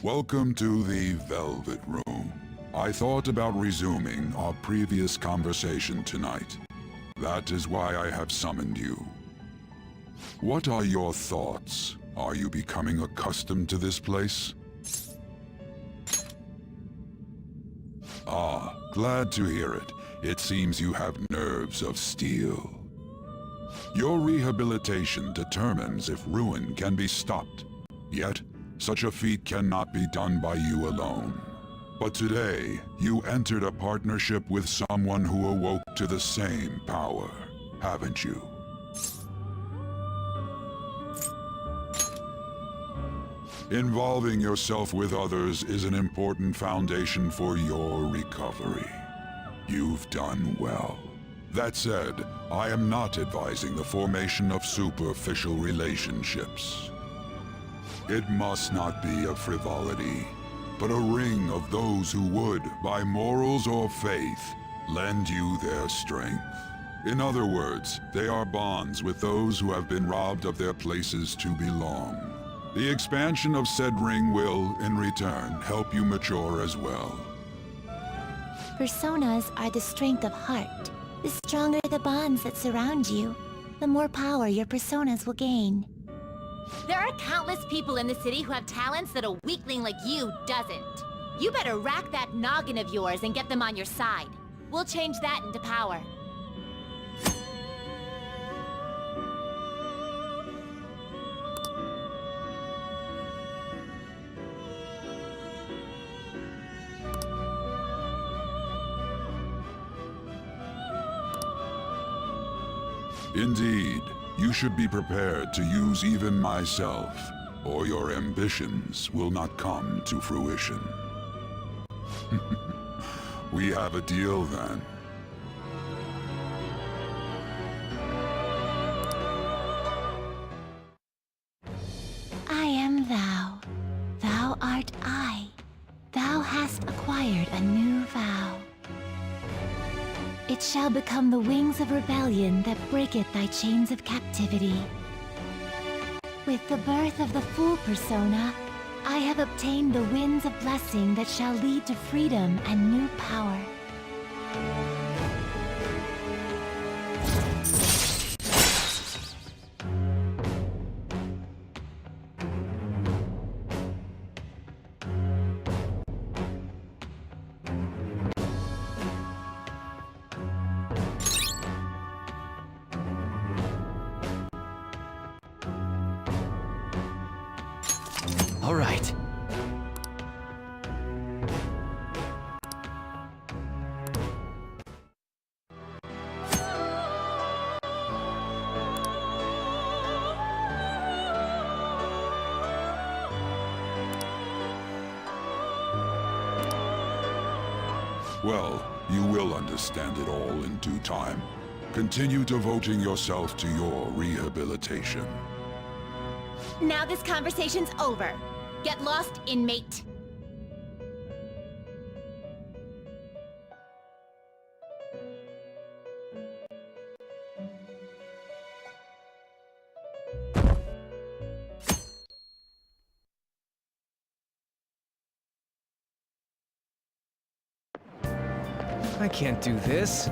Welcome to the Velvet Room. I thought about resuming our previous conversation tonight. That is why I have summoned you. What are your thoughts? Are you becoming accustomed to this place? Ah, glad to hear it. It seems you have nerves of steel. Your rehabilitation determines if ruin can be stopped. Yet, such a feat cannot be done by you alone. But today, you entered a partnership with someone who awoke to the same power, haven't you? Involving yourself with others is an important foundation for your recovery. You've done well. That said, I am not advising the formation of superficial relationships. It must not be a frivolity, but a ring of those who would, by morals or faith, lend you their strength. In other words, they are bonds with those who have been robbed of their places to belong. The expansion of said ring will, in return, help you mature as well. Personas are the strength of heart. The stronger the bonds that surround you, the more power your personas will gain. There are countless people in the city who have talents that a weakling like you doesn't. You better rack that noggin of yours and get them on your side. We'll change that into power. Indeed, you should be prepared to use even myself, or your ambitions will not come to fruition. We have a deal then. I am thou. Thou art I. Thou hast acquired a new vow. It shall become the wings of rebellion that breaketh thy chains of captivity. With the birth of the full persona, I have obtained the winds of blessing that shall lead to freedom and new power. All right. Well, you will understand it all in due time. Continue devoting yourself to your rehabilitation. Now this conversation's over. Get lost, inmate. I can't do this.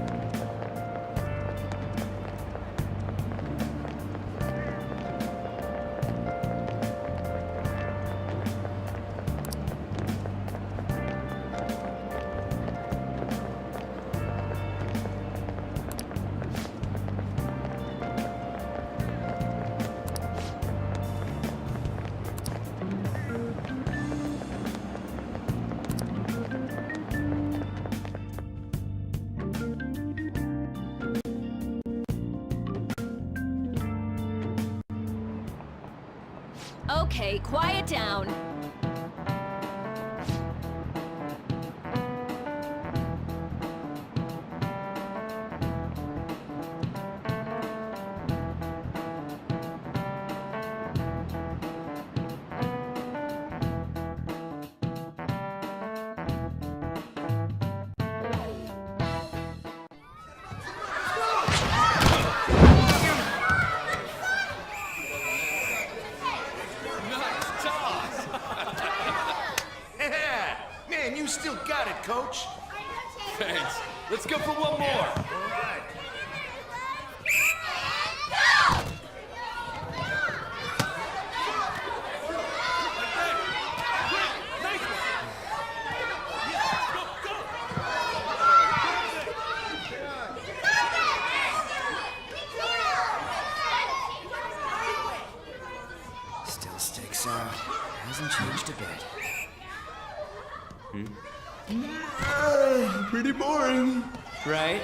Okay, quiet down. Yeah! Man, you still got it, coach. Thanks. Let's go for one more. Still sticks out. Hasn't changed a bit. Pretty boring. Right?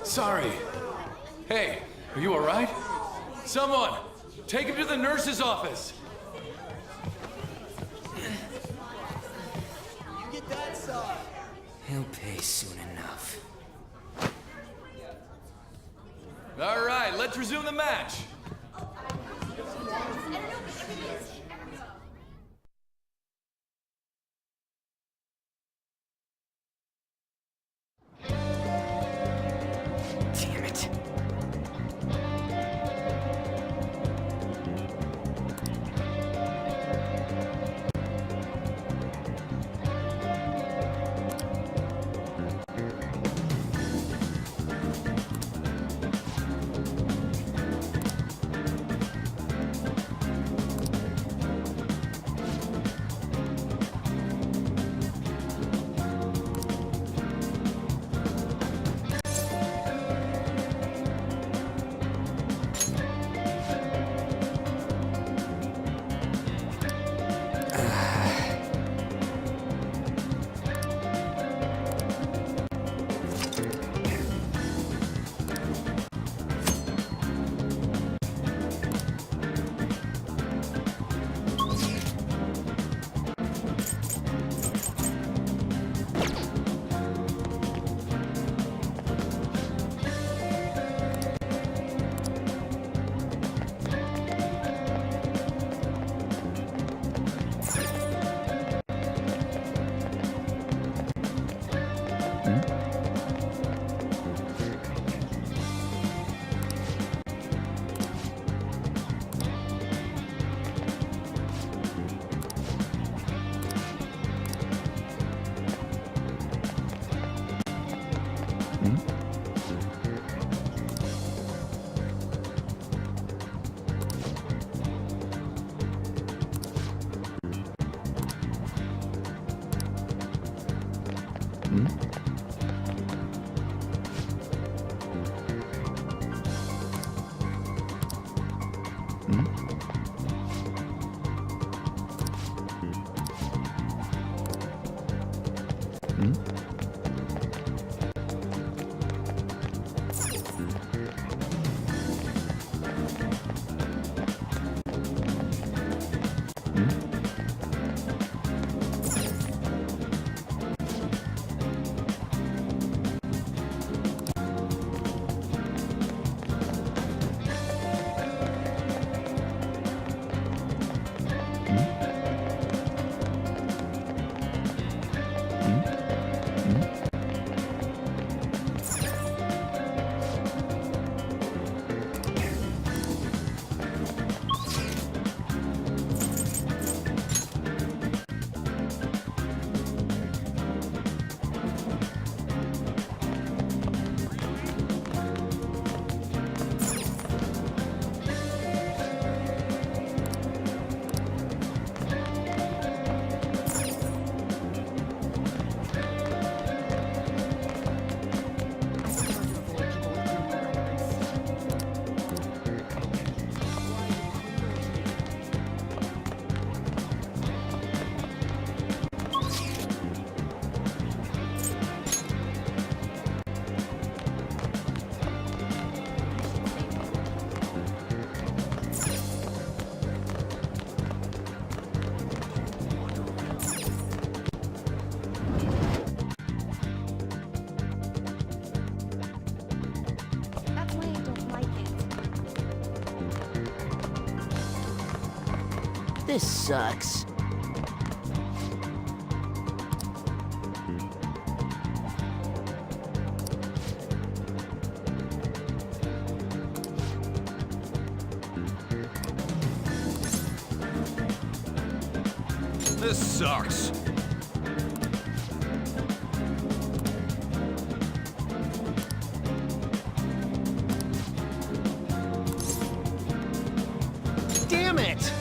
Sorry. Hey, are you all right? Someone, take him to the nurse's office. He'll pay soon enough. All right, let's resume the match. Damn it. This sucks. This sucks. Damn it!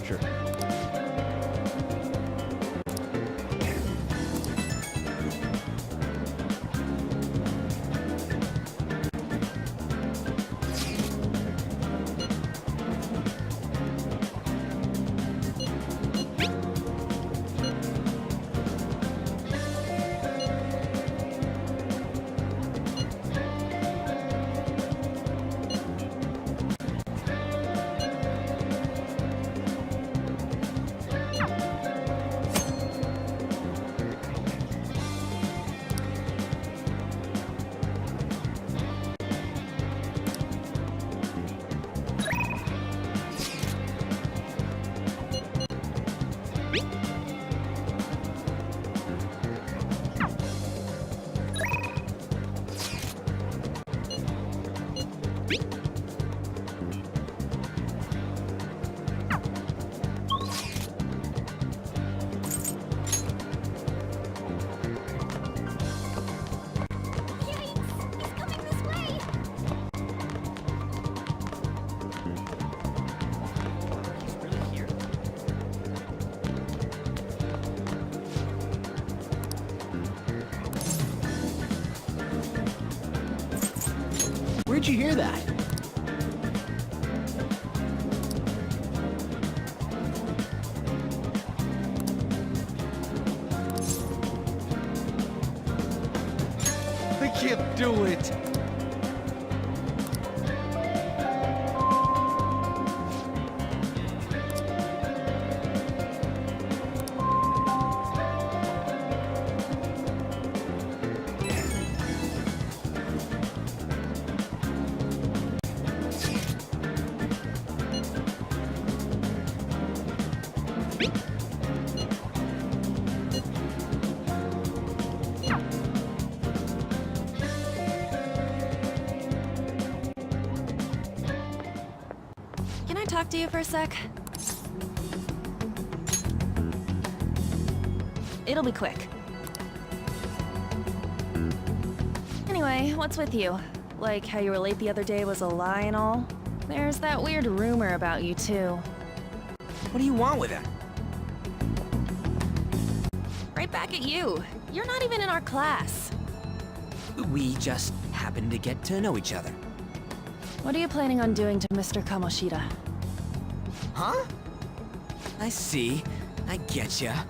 Sure. Where'd you hear that? I can't do it. Can I talk to you for a sec? It'll be quick. Anyway, what's with you? Like how you were late the other day was a lie and all? There's that weird rumor about you too. What do you want with it? back at you. You're not even in our class. We just happened to get to know each other. What are you planning on doing to Mr. Kamoshida? Huh? I see. I getcha.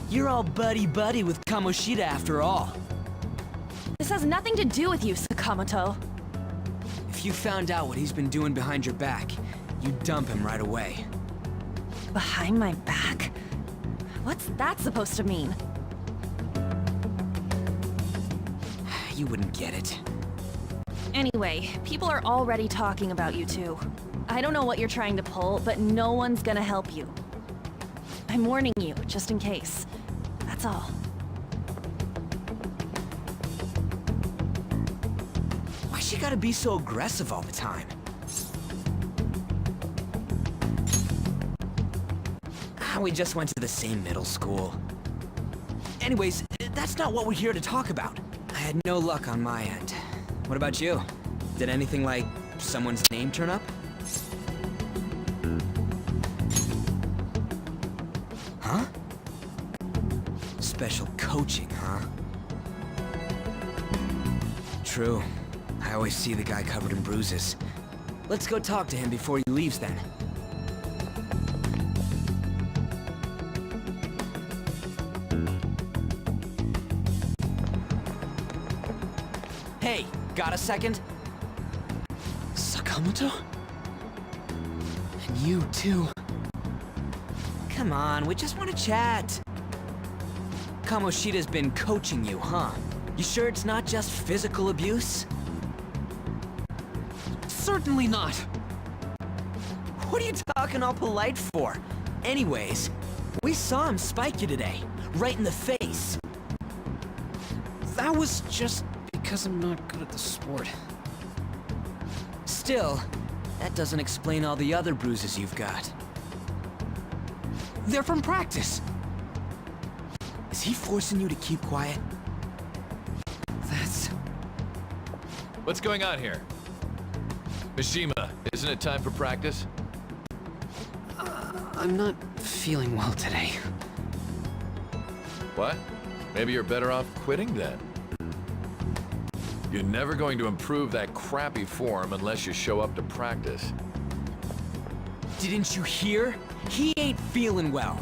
You're all buddy-buddy with Kamoshida after all. This has nothing to do with you, Sakamoto. If you found out what he's been doing behind your back, you'd dump him right away. Behind my back? What's that supposed to mean? You wouldn't get it. Anyway, people are already talking about you two. I don't know what you're trying to pull, but no one's gonna help you. I'm warning you, just in case. That's all. Why she gotta be so aggressive all the time? We just went to the same middle school. Anyways, that's not what we're here to talk about. I had no luck on my end. What about you? Did anything like someone's name turn up? Huh? Special coaching, huh? True. I always see the guy covered in bruises. Let's go talk to him before he leaves then. Hey, got a second? Sakamoto? And you too. Come on, we just want to chat. Kamoshida's been coaching you, huh? You sure it's not just physical abuse? Certainly not. What are you talking all polite for? Anyways, we saw him spike you today, right in the face. That was just because I'm not good at the sport. Still, that doesn't explain all the other bruises you've got. They're from practice. Is he forcing you to keep quiet? That's... What's going on here? Mishima, isn't it time for practice? I'm not feeling well today. What? Maybe you're better off quitting then. You're never going to improve that crappy form unless you show up to practice. Didn't you hear? He ain't feeling well.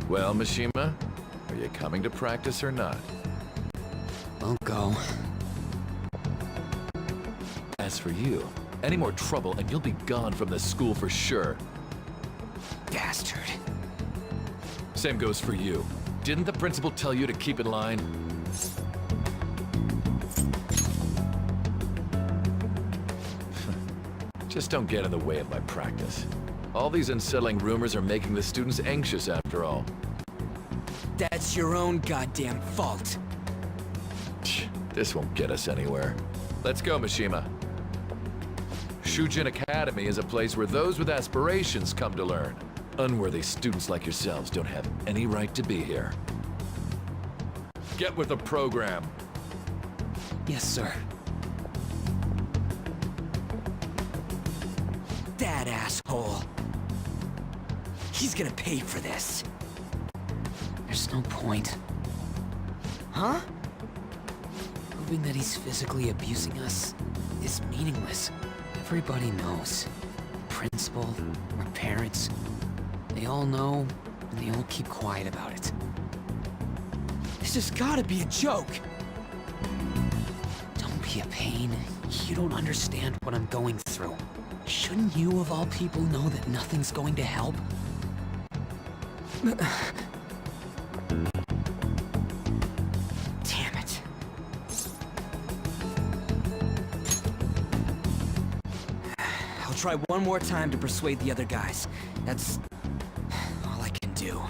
Well, Mishima, are you coming to practice or not? I'll go. As for you, any more trouble and you'll be gone from this school for sure. Bastard. Same goes for you. Didn't the principal tell you to keep in line? Just don't get in the way of my practice. All these unsettling rumors are making the students anxious after all. That's your own goddamn fault. This won't get us anywhere. Let's go, Mishima. Shujin Academy is a place where those with aspirations come to learn. Unworthy students like yourselves don't have any right to be here. Get with the program. Yes, sir. That asshole. He's gonna pay for this. There's no point. Huh? Proving that he's physically abusing us is meaningless. Everybody knows. Principal, our parents, they all know, and they all keep quiet about it. This has gotta be a joke. Don't be a pain. You don't understand what I'm going through. Shouldn't you, of all people, know that nothing's going to help? Damn it. I'll try one more time to persuade the other guys. That's all I can do.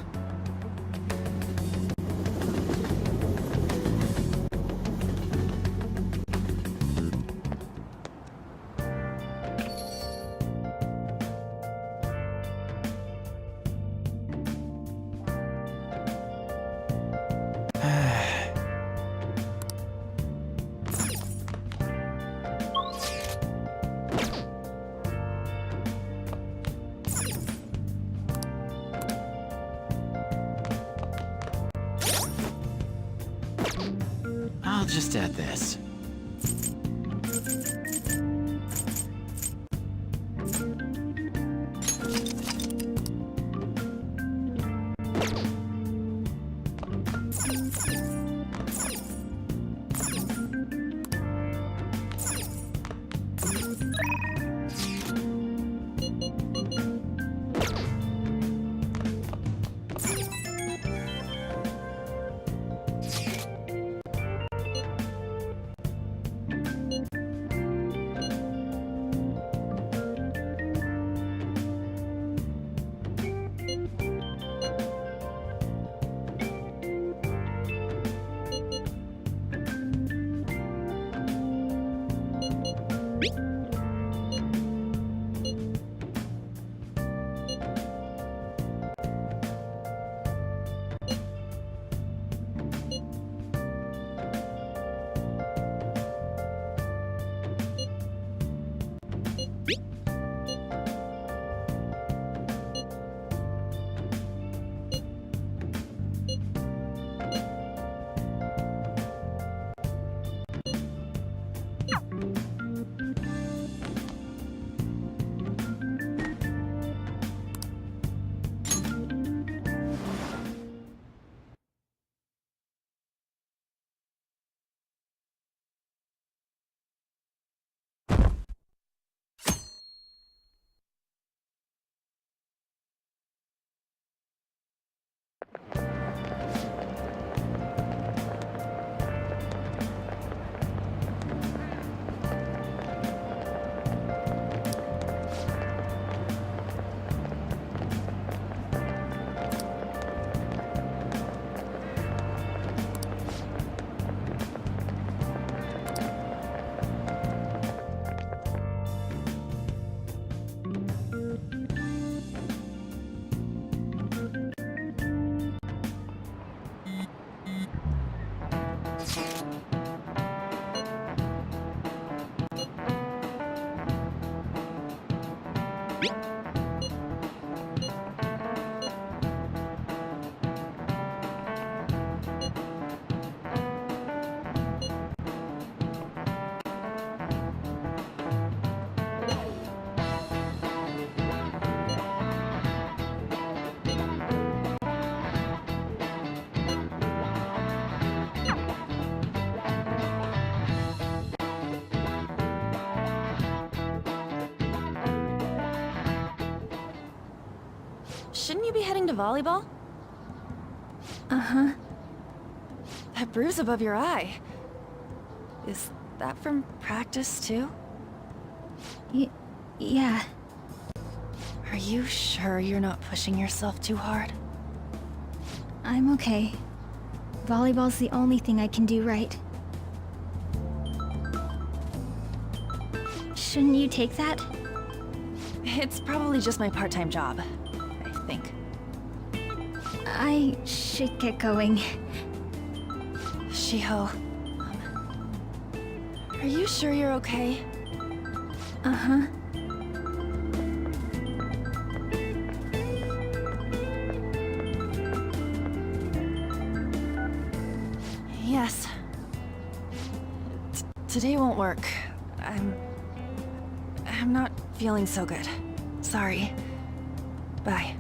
I'll just add this. Shouldn't you be heading to volleyball? Uh-huh. That bruise above your eye. Is that from practice, too? Yeah. Are you sure you're not pushing yourself too hard? I'm okay. Volleyball's the only thing I can do right. Shouldn't you take that? It's probably just my part-time job, I think. I should get going. Shiho, are you sure you're okay? Uh-huh. Yes. Today won't work. I'm not feeling so good. Sorry. Bye.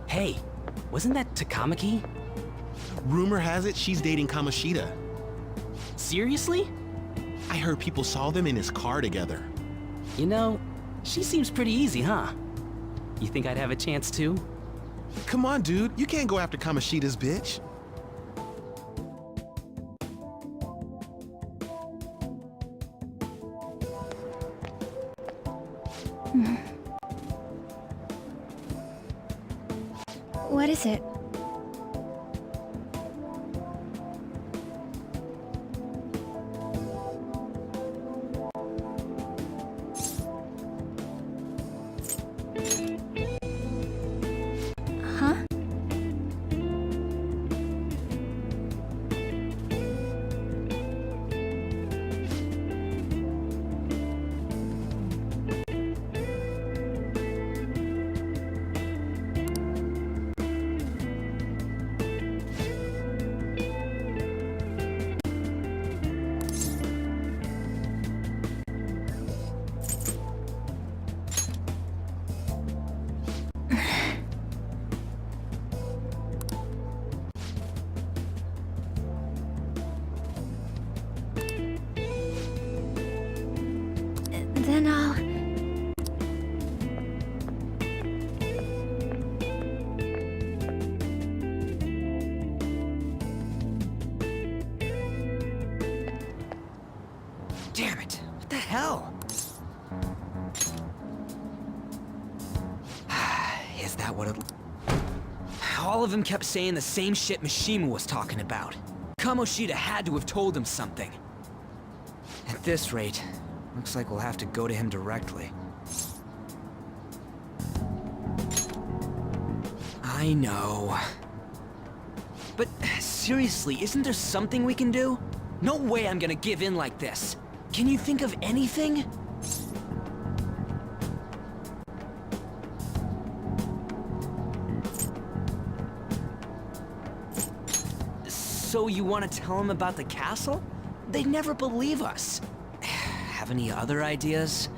Hey, wasn't that Takamaki? Rumor has it she's dating Kamoshida. Seriously? I heard people saw them in his car together. You know, she seems pretty easy, huh? You think I'd have a chance too? Come on, dude. You can't go after Kamoshida's bitch. What is it? Huh? Then I'll... Damn it! What the hell? Is that what it... All of them kept saying the same shit Mishima was talking about. Kamoshida had to have told him something. At this rate, looks like we'll have to go to him directly. I know. But seriously, isn't there something we can do? No way I'm gonna give in like this. Can you think of anything? So you want to tell them about the castle? They'd never believe us. Have any other ideas?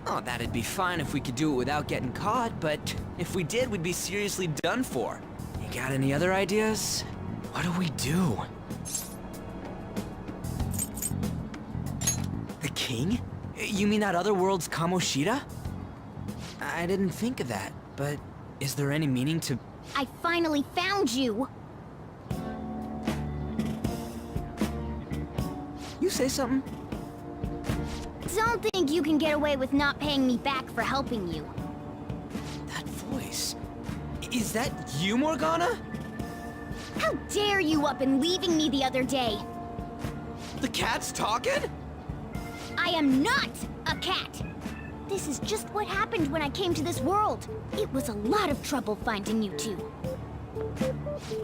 Oh, that'd be fine if we could do it without getting caught, but if we did, we'd be seriously done for. You got any other ideas? What do we do? The king? You mean that other world's Kamoshida? I didn't think of that, but is there any meaning to... I finally found you! You say something? Don't think you can get away with not paying me back for helping you. That voice... Is that you, Morgana? How dare you up and leaving me the other day? The cat's talking? I am not a cat! This is just what happened when I came to this world. It was a lot of trouble finding you two.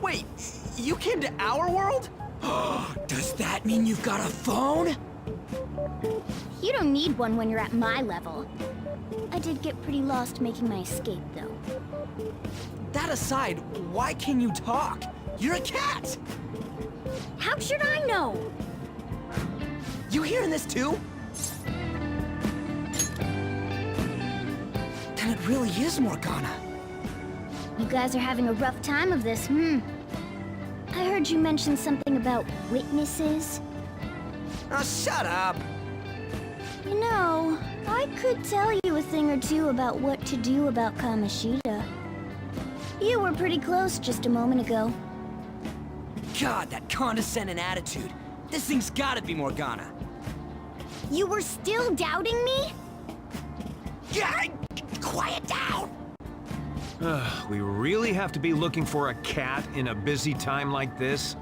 Wait, you came to our world? Does that mean you've got a phone? You don't need one when you're at my level. I did get pretty lost making my escape, though. That aside, why can you talk? You're a cat! How should I know? You hearing this too? Then it really is Morgana. You guys are having a rough time of this, I heard you mention something about witnesses. Oh, shut up! You know, I could tell you a thing or two about what to do about Kamoshida. You were pretty close just a moment ago. God, that condescending attitude. This thing's gotta be Morgana. You were still doubting me? Yeah, quiet down! We really have to be looking for a cat in a busy time like this?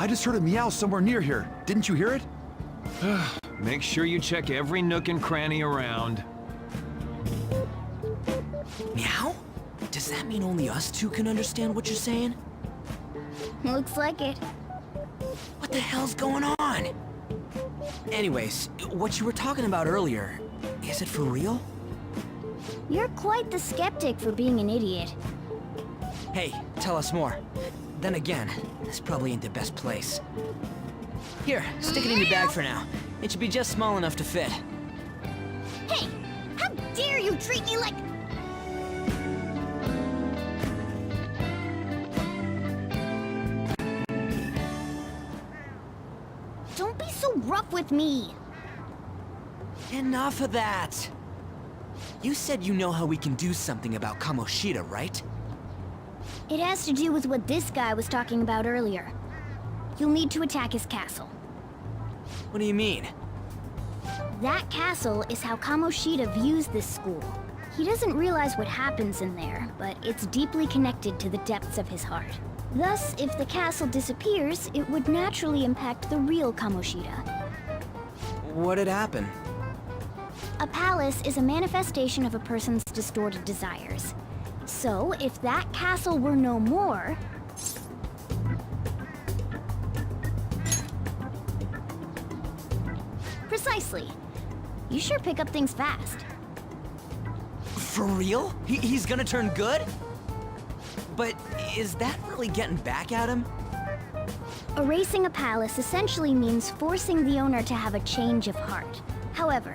I just heard a meow somewhere near here. Didn't you hear it? Make sure you check every nook and cranny around. Meow? Does that mean only us two can understand what you're saying? Looks like it. What the hell's going on? Anyways, what you were talking about earlier, is it for real? You're quite the skeptic for being an idiot. Hey, tell us more. Then again, this probably ain't the best place. Here, stick it in your bag for now. It should be just small enough to fit. Hey! How dare you treat me like... Don't be so rough with me! Enough of that! You said you know how we can do something about Kamoshida, right? It has to do with what this guy was talking about earlier. You'll need to attack his castle. What do you mean? That castle is how Kamoshida views this school. He doesn't realize what happens in there, but it's deeply connected to the depths of his heart. Thus, if the castle disappears, it would naturally impact the real Kamoshida. What'd happen? A palace is a manifestation of a person's distorted desires. So, if that castle were no more... Precisely. You sure pick up things fast. For real? He's gonna turn good? But is that really getting back at him? Erasing a palace essentially means forcing the owner to have a change of heart. However,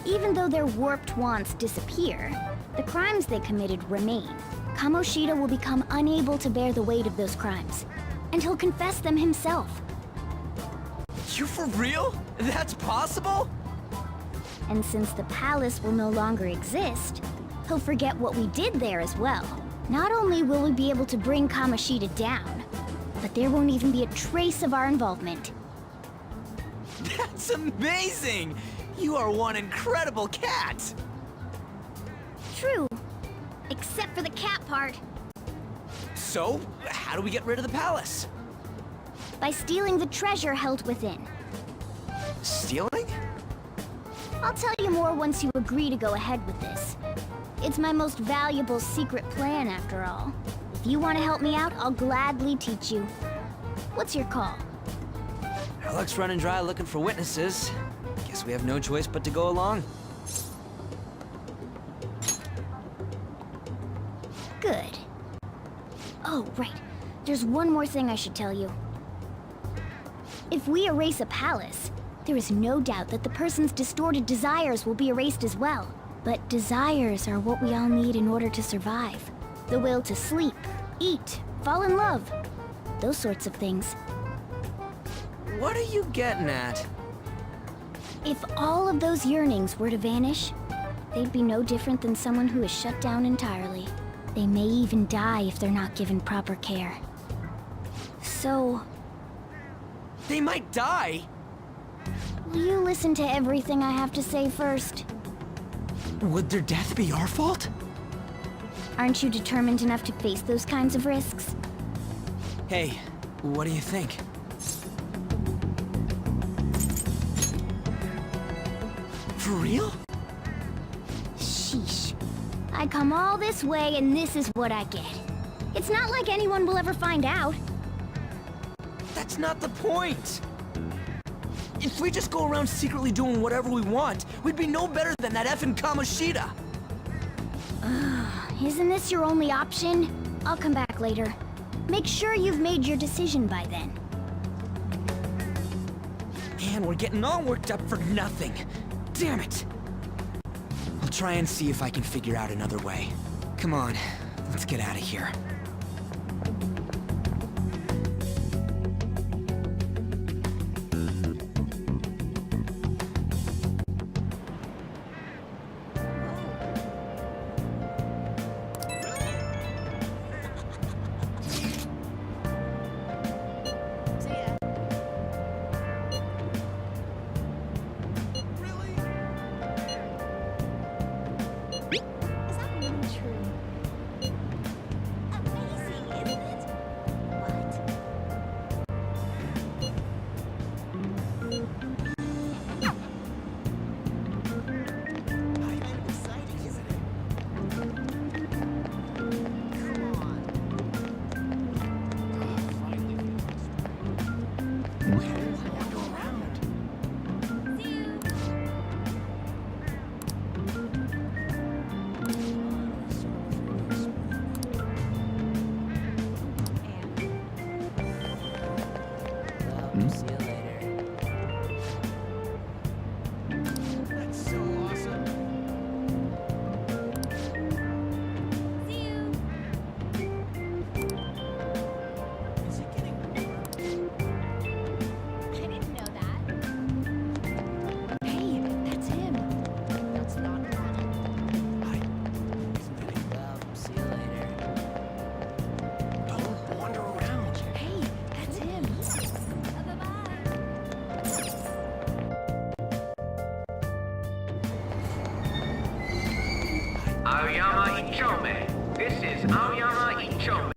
even though their warped wants disappear, the crimes they committed remain. Kamoshida will become unable to bear the weight of those crimes, and he'll confess them himself. you for real? That's possible? And since the palace will no longer exist, he'll forget what we did there as well. Not only will we be able to bring Kamoshida down, but there won't even be a trace of our involvement. That's amazing! You are one incredible cat! True. Except for the cat part. So, how do we get rid of the palace? By stealing the treasure held within. Stealing? I'll tell you more once you agree to go ahead with this. It's my most valuable secret plan, after all. If you want to help me out, I'll gladly teach you. What's your call? Our luck's running dry looking for witnesses. Guess we have no choice but to go along. Good. Oh, right. There's one more thing I should tell you. If we erase a palace, there is no doubt that the person's distorted desires will be erased as well. But desires are what we all need in order to survive. The will to sleep, eat, fall in love. Those sorts of things. What are you getting at? If all of those yearnings were to vanish, they'd be no different than someone who is shut down entirely. They may even die if they're not given proper care. So... They might die? will you listen to everything I have to say first? Would their death be our fault? Aren't you determined enough to face those kinds of risks? Hey, what do you think? For real? Sheesh. I come all this way and this is what I get. It's not like anyone will ever find out. That's not the point! If we just go around secretly doing whatever we want, we'd be no better than that effing Kamoshida! Isn't this your only option? I'll come back later. Make sure you've made your decision by then. Man, we're getting all worked up for nothing. Damn it! I'll try and see if I can figure out another way. Come on, let's get out of here. See you later. That's so awesome. See you. Is he getting I didn't know that. Hey, that's him. That's not See you later. Don't wander around. Hey, that's him. Aoyama Ichome. This is Aoyama Ichome.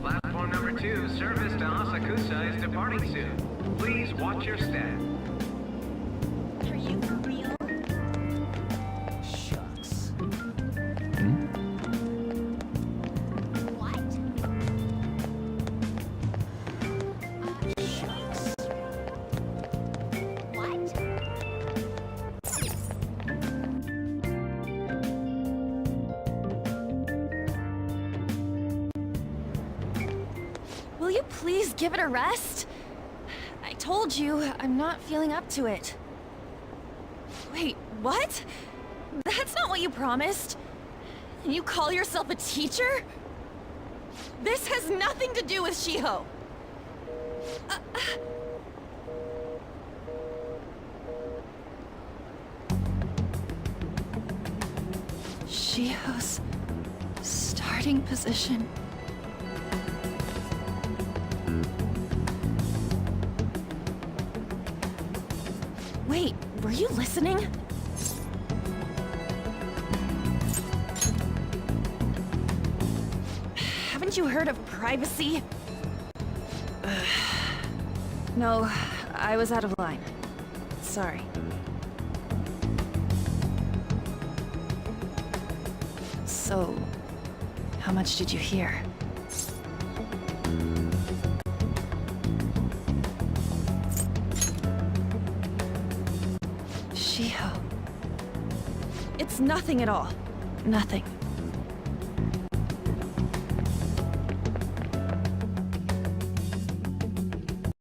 Platform number 2, service to Asakusa is departing soon. Please watch your step. Are you for real? Shucks. What? Shucks. What? Will you please give it a rest? told you, I'm not feeling up to it. Wait, what? That's not what you promised. And you call yourself a teacher? This has nothing to do with Shiho. Shiho's starting position. Wait, were you listening? Haven't you heard of privacy? No, I was out of line. Sorry. So, how much did you hear? Shiho. It's nothing at all. Nothing.